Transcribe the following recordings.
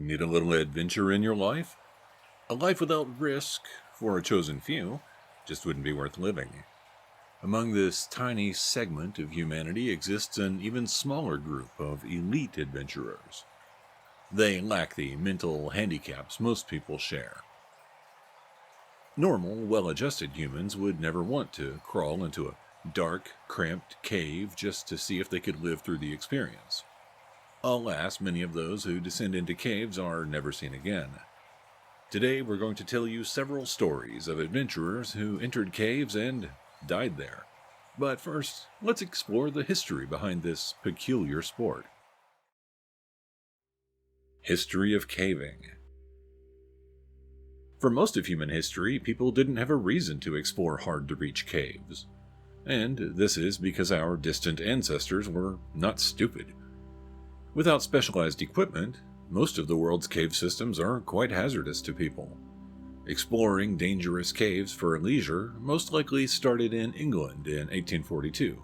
Need a little adventure in your life? A life without risk, for a chosen few, just wouldn't be worth living. Among this tiny segment of humanity exists an even smaller group of elite adventurers. They lack the mental handicaps most people share. Normal, well-adjusted humans would never want to crawl into a dark, cramped cave just to see if they could live through the experience. Alas, many of those who descend into caves are never seen again. Today we're going to tell you several stories of adventurers who entered caves and died there. But first, let's explore the history behind this peculiar sport. History of caving. For most of human history, people didn't have a reason to explore hard-to-reach caves. And this is because our distant ancestors were not stupid. Without specialized equipment, most of the world's cave systems are quite hazardous to people. Exploring dangerous caves for leisure most likely started in England in 1842.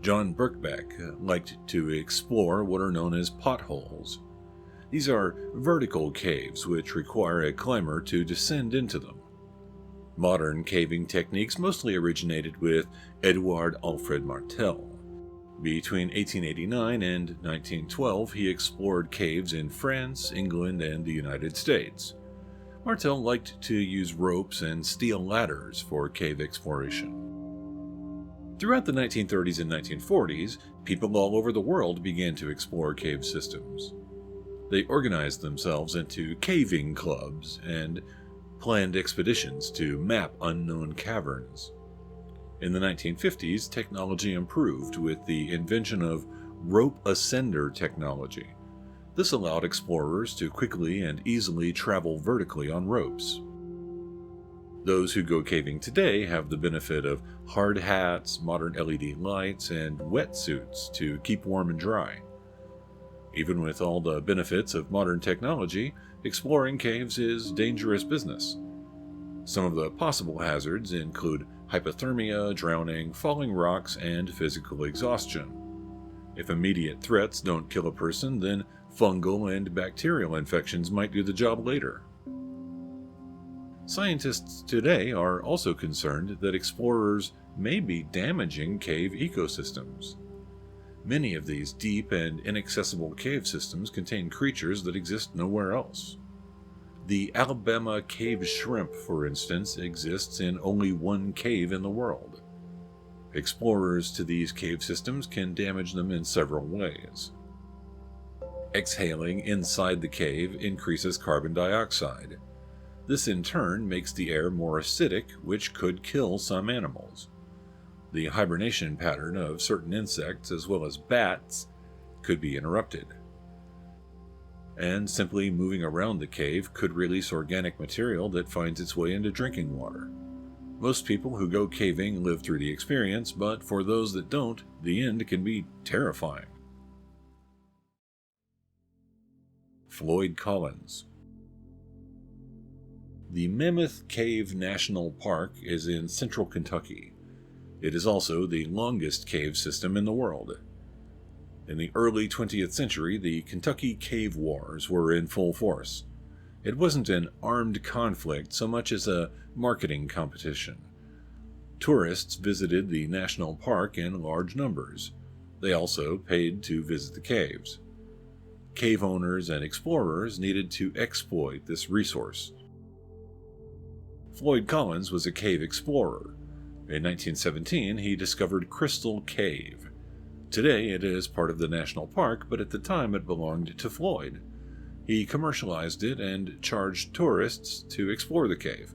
John Birkbeck liked to explore what are known as potholes. These are vertical caves which require a climber to descend into them. Modern caving techniques mostly originated with Édouard-Alfred Martel. Between 1889 and 1912, he explored caves in France, England, and the United States. Martel liked to use ropes and steel ladders for cave exploration. Throughout the 1930s and 1940s, people all over the world began to explore cave systems. They organized themselves into caving clubs and planned expeditions to map unknown caverns. In the 1950s, technology improved with the invention of rope ascender technology. This allowed explorers to quickly and easily travel vertically on ropes. Those who go caving today have the benefit of hard hats, modern LED lights, and wetsuits to keep warm and dry. Even with all the benefits of modern technology, exploring caves is dangerous business. Some of the possible hazards include hypothermia, drowning, falling rocks, and physical exhaustion. If immediate threats don't kill a person, then fungal and bacterial infections might do the job later. Scientists today are also concerned that explorers may be damaging cave ecosystems. Many of these deep and inaccessible cave systems contain creatures that exist nowhere else. The Alabama cave shrimp, for instance, exists in only one cave in the world. Explorers to these cave systems can damage them in several ways. Exhaling inside the cave increases carbon dioxide. This in turn makes the air more acidic, which could kill some animals. The hibernation pattern of certain insects, as well as bats, could be interrupted. And simply moving around the cave could release organic material that finds its way into drinking water. Most people who go caving live through the experience, but for those that don't, the end can be terrifying. Floyd Collins. The Mammoth Cave National Park is in central Kentucky. It is also the longest cave system in the world. In the early 20th century, the Kentucky Cave Wars were in full force. It wasn't an armed conflict so much as a marketing competition. Tourists visited the national park in large numbers. They also paid to visit the caves. Cave owners and explorers needed to exploit this resource. Floyd Collins was a cave explorer. In 1917, he discovered Crystal Cave. Today it is part of the national park, but at the time it belonged to Floyd. He commercialized it and charged tourists to explore the cave.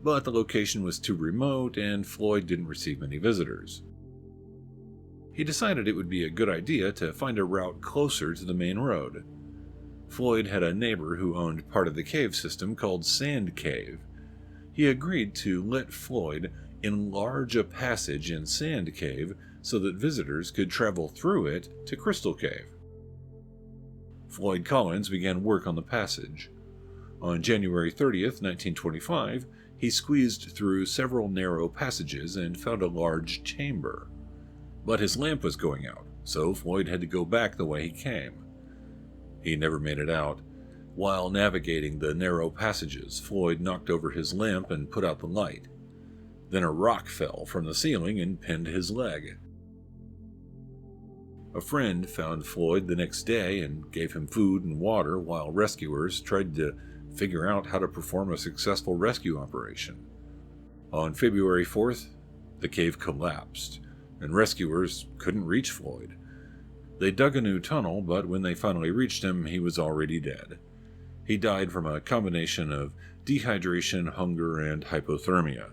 But the location was too remote and Floyd didn't receive many visitors. He decided it would be a good idea to find a route closer to the main road. Floyd had a neighbor who owned part of the cave system called Sand Cave. He agreed to let Floyd enlarge a passage in Sand Cave so that visitors could travel through it to Crystal Cave. Floyd Collins began work on the passage. On January 30th, 1925, he squeezed through several narrow passages and found a large chamber. But his lamp was going out, so Floyd had to go back the way he came. He never made it out. While navigating the narrow passages, Floyd knocked over his lamp and put out the light. Then a rock fell from the ceiling and pinned his leg. A friend found Floyd the next day and gave him food and water while rescuers tried to figure out how to perform a successful rescue operation. On February 4th, the cave collapsed, and rescuers couldn't reach Floyd. They dug a new tunnel, but when they finally reached him, he was already dead. He died from a combination of dehydration, hunger, and hypothermia.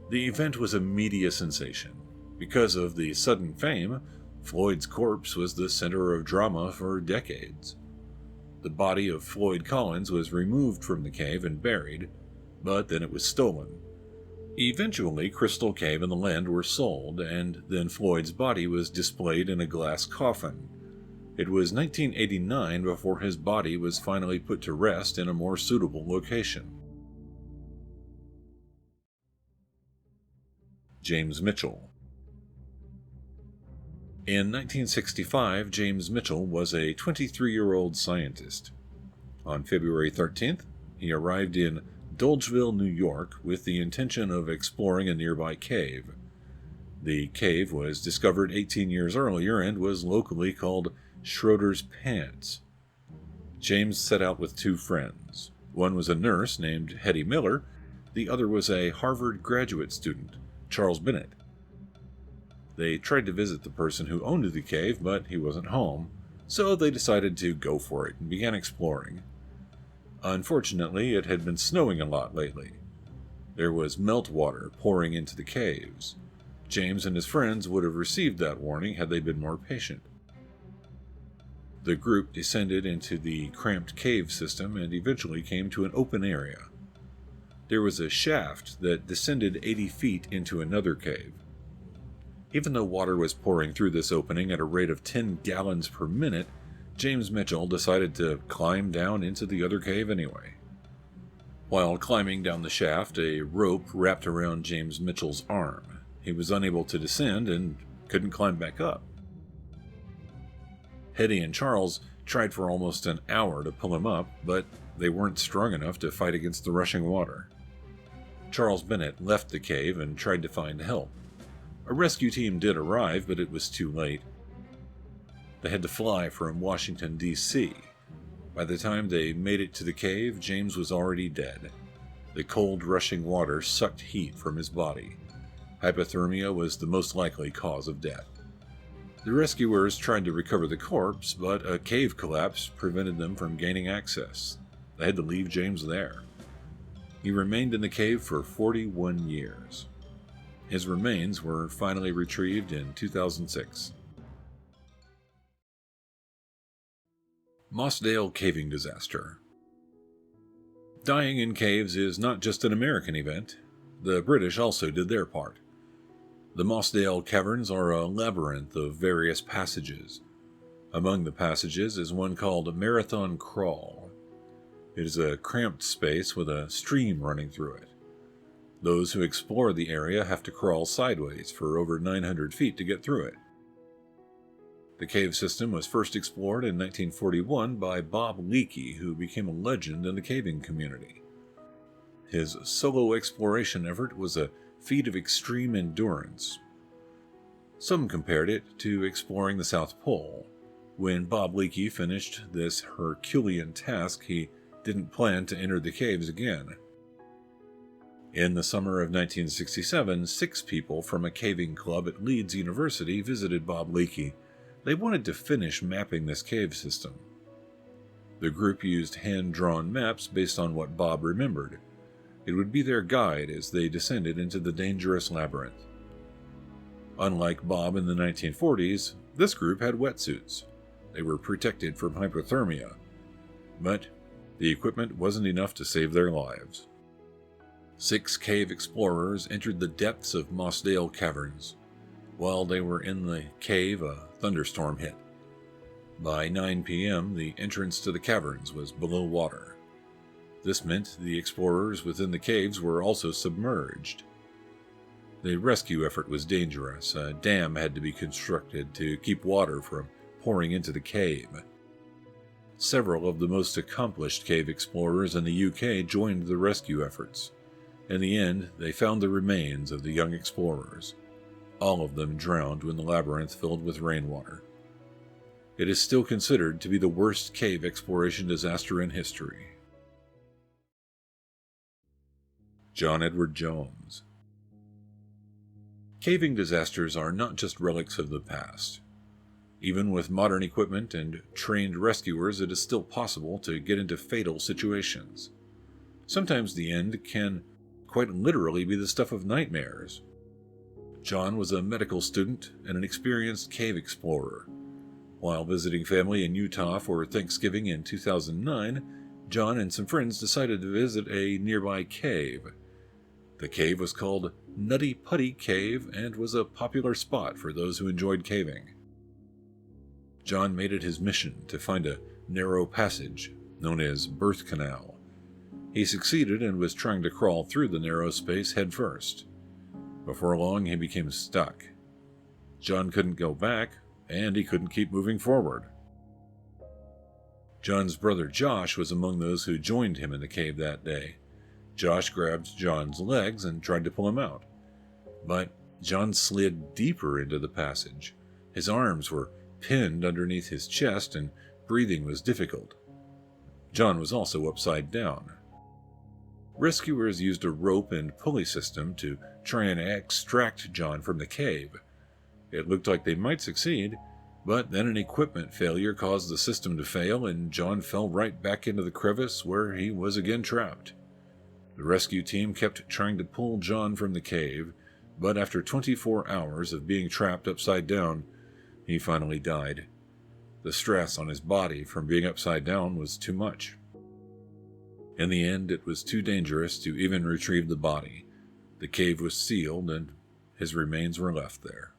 The event was a media sensation. Because of the sudden fame, Floyd's corpse was the center of drama for decades. The body of Floyd Collins was removed from the cave and buried, but then it was stolen. Eventually, Crystal Cave and the land were sold, and then Floyd's body was displayed in a glass coffin. It was 1989 before his body was finally put to rest in a more suitable location. James Mitchell. In 1965, James Mitchell was a 23-year-old scientist. On February 13th, he arrived in Dolgeville, New York, with the intention of exploring a nearby cave. The cave was discovered 18 years earlier and was locally called Schroeder's Pants. James set out with two friends. One was a nurse named Hetty Miller. The other was a Harvard graduate student, Charles Bennett. They tried to visit the person who owned the cave, but he wasn't home, so they decided to go for it and began exploring. Unfortunately, it had been snowing a lot lately. There was meltwater pouring into the caves. James and his friends would have received that warning had they been more patient. The group descended into the cramped cave system and eventually came to an open area. There was a shaft that descended 80 feet into another cave. Even though water was pouring through this opening at a rate of 10 gallons per minute, James Mitchell decided to climb down into the other cave anyway. While climbing down the shaft, a rope wrapped around James Mitchell's arm. He was unable to descend and couldn't climb back up. Hetty and Charles tried for almost an hour to pull him up, but they weren't strong enough to fight against the rushing water. Charles Bennett left the cave and tried to find help. A rescue team did arrive, but it was too late. They had to fly from Washington, D.C. By the time they made it to the cave, James was already dead. The cold, rushing water sucked heat from his body. Hypothermia was the most likely cause of death. The rescuers tried to recover the corpse, but a cave collapse prevented them from gaining access. They had to leave James there. He remained in the cave for 41 years. His remains were finally retrieved in 2006. Mossdale caving disaster. Dying in caves is not just an American event. The British also did their part. The Mossdale caverns are a labyrinth of various passages. Among the passages is one called Marathon Crawl. It is a cramped space with a stream running through it. Those who explore the area have to crawl sideways for over 900 feet to get through it. The cave system was first explored in 1941 by Bob Leakey, who became a legend in the caving community. His solo exploration effort was a feat of extreme endurance. Some compared it to exploring the South Pole. When Bob Leakey finished this Herculean task, he didn't plan to enter the caves again. In the summer of 1967, 6 people from a caving club at Leeds University visited Bob Leakey. They wanted to finish mapping this cave system. The group used hand-drawn maps based on what Bob remembered. It would be their guide as they descended into the dangerous labyrinth. Unlike Bob in the 1940s, this group had wetsuits. They were protected from hypothermia, but the equipment wasn't enough to save their lives. 6 cave explorers entered the depths of Mossdale caverns. While they were in the cave, a thunderstorm hit. By 9 p.m., the entrance to the caverns was below water. This meant the explorers within the caves were also submerged. The rescue effort was dangerous. A dam had to be constructed to keep water from pouring into the cave. Several of the most accomplished cave explorers in the UK joined the rescue efforts. In the end, they found the remains of the young explorers. All of them drowned when the labyrinth filled with rainwater. It is still considered to be the worst cave exploration disaster in history. John Edward Jones. Caving disasters are not just relics of the past. Even with modern equipment and trained rescuers, it is still possible to get into fatal situations. Sometimes the end can quite literally be the stuff of nightmares. John was a medical student and an experienced cave explorer. While visiting family in Utah for Thanksgiving in 2009, John and some friends decided to visit a nearby cave. The cave was called Nutty Putty Cave and was a popular spot for those who enjoyed caving. John made it his mission to find a narrow passage known as Birth Canal. He succeeded and was trying to crawl through the narrow space head first. Before long, he became stuck. John couldn't go back, and he couldn't keep moving forward. John's brother Josh was among those who joined him in the cave that day. Josh grabbed John's legs and tried to pull him out. But John slid deeper into the passage. His arms were pinned underneath his chest, and breathing was difficult. John was also upside down. Rescuers used a rope and pulley system to try and extract John from the cave. It looked like they might succeed, but then an equipment failure caused the system to fail, and John fell right back into the crevice where he was again trapped. The rescue team kept trying to pull John from the cave, but after 24 hours of being trapped upside down, he finally died. The stress on his body from being upside down was too much. In the end, it was too dangerous to even retrieve the body. The cave was sealed, and his remains were left there.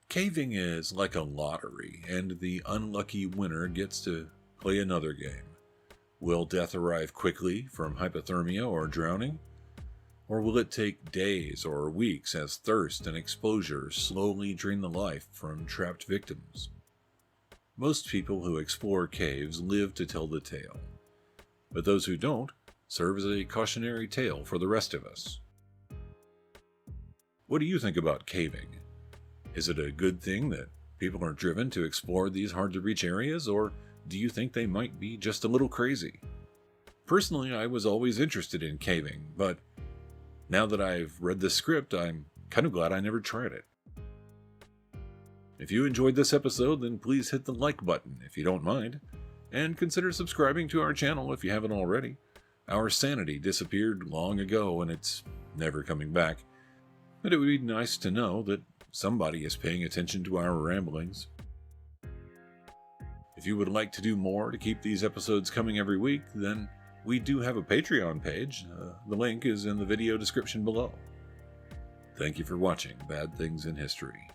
Caving is like a lottery, and the unlucky winner gets to play another game. Will death arrive quickly from hypothermia or drowning? Or will it take days or weeks as thirst and exposure slowly drain the life from trapped victims? Most people who explore caves live to tell the tale, but those who don't serve as a cautionary tale for the rest of us. What do you think about caving? Is it a good thing that people are driven to explore these hard-to-reach areas, or do you think they might be just a little crazy? Personally, I was always interested in caving, but now that I've read this script, I'm kind of glad I never tried it. If you enjoyed this episode, then please hit the like button if you don't mind, and consider subscribing to our channel if you haven't already. Our sanity disappeared long ago, and it's never coming back, but it would be nice to know that somebody is paying attention to our ramblings. If you would like to do more to keep these episodes coming every week, then we do have a Patreon page. The link is in the video description below. Thank you for watching Bad Things in History.